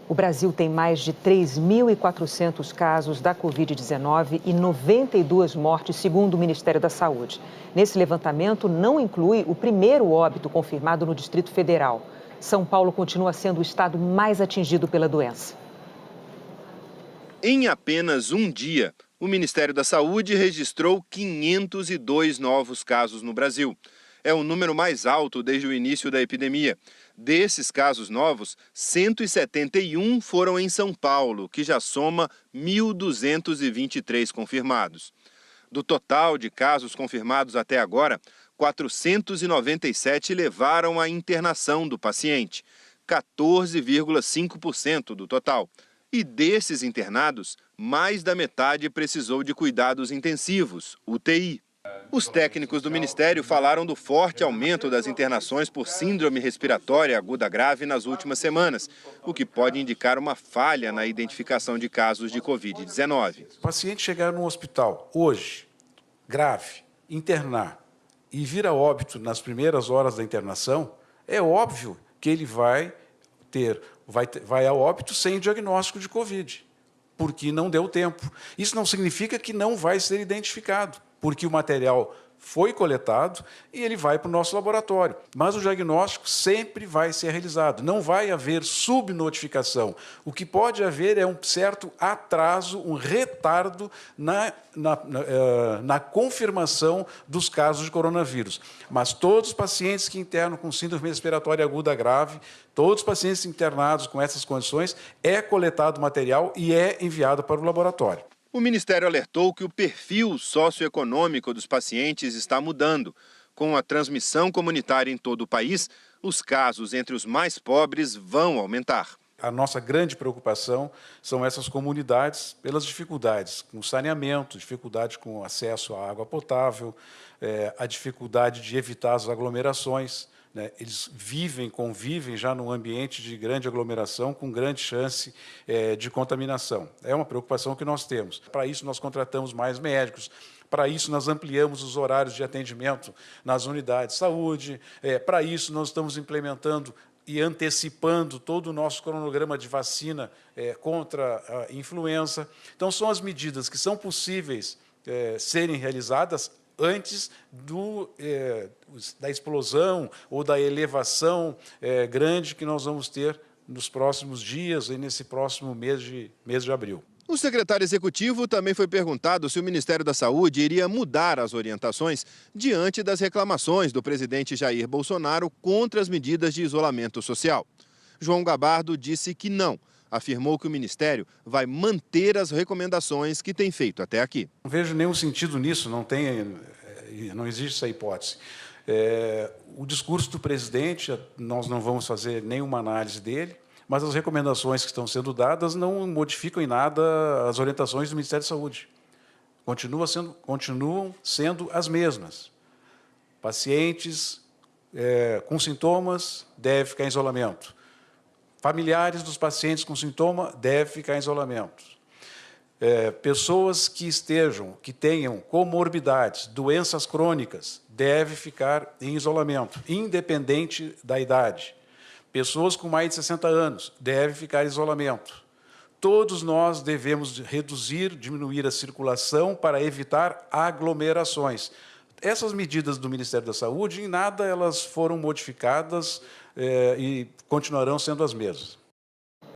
O Brasil tem mais de 3.400 casos da Covid-19 e 92 mortes, segundo o Ministério da Saúde. Nesse levantamento, não inclui o primeiro óbito confirmado no Distrito Federal. São Paulo continua sendo o estado mais atingido pela doença. Em apenas um dia, o Ministério da Saúde registrou 502 novos casos no Brasil. É o número mais alto desde o início da epidemia. Desses casos novos, 171 foram em São Paulo, que já soma 1.223 confirmados. Do total de casos confirmados até agora, 497 levaram à internação do paciente, 14,5% do total. E desses internados, mais da metade precisou de cuidados intensivos, UTI. Os técnicos do Ministério falaram do forte aumento das internações por síndrome respiratória aguda grave nas últimas semanas, o que pode indicar uma falha na identificação de casos de Covid-19. O paciente chegar no hospital hoje, grave, internar e vir a óbito nas primeiras horas da internação, é óbvio que ele vai a óbito sem diagnóstico de Covid, porque não deu tempo. Isso não significa que não vai ser identificado, porque o material foi coletado e ele vai para o nosso laboratório. Mas o diagnóstico sempre vai ser realizado, não vai haver subnotificação. O que pode haver é um certo atraso, um retardo na confirmação dos casos de coronavírus. Mas todos os pacientes que internam com síndrome respiratória aguda grave, todos os pacientes internados com essas condições, é coletado material e é enviado para o laboratório. O Ministério alertou que o perfil socioeconômico dos pacientes está mudando. Com a transmissão comunitária em todo o país, os casos entre os mais pobres vão aumentar. A nossa grande preocupação são essas comunidades pelas dificuldades com saneamento, dificuldade com acesso à água potável, a dificuldade de evitar as aglomerações. Eles convivem já num ambiente de grande aglomeração, com grande chance de contaminação. É uma preocupação que nós temos. Para isso, nós contratamos mais médicos. Para isso, nós ampliamos os horários de atendimento nas unidades de saúde. Para isso, nós estamos implementando e antecipando todo o nosso cronograma de vacina contra a influenza. Então, são as medidas que são possíveis serem realizadas antes da explosão ou da elevação grande que nós vamos ter nos próximos dias e nesse próximo mês de abril. O secretário executivo também foi perguntado se o Ministério da Saúde iria mudar as orientações diante das reclamações do presidente Jair Bolsonaro contra as medidas de isolamento social. João Gabardo disse que não. Afirmou que o Ministério vai manter as recomendações que tem feito até aqui. Não vejo nenhum sentido nisso, não existe essa hipótese. O discurso do presidente, nós não vamos fazer nenhuma análise dele, mas as recomendações que estão sendo dadas não modificam em nada as orientações do Ministério da Saúde. Continuam sendo as mesmas. Pacientes com sintomas devem ficar em isolamento. Familiares dos pacientes com sintoma devem ficar em isolamento. Pessoas que tenham comorbidades, doenças crônicas, devem ficar em isolamento, independente da idade. Pessoas com mais de 60 anos devem ficar em isolamento. Todos nós devemos diminuir a circulação para evitar aglomerações. Essas medidas do Ministério da Saúde, em nada elas foram modificadas e continuarão sendo as mesmas.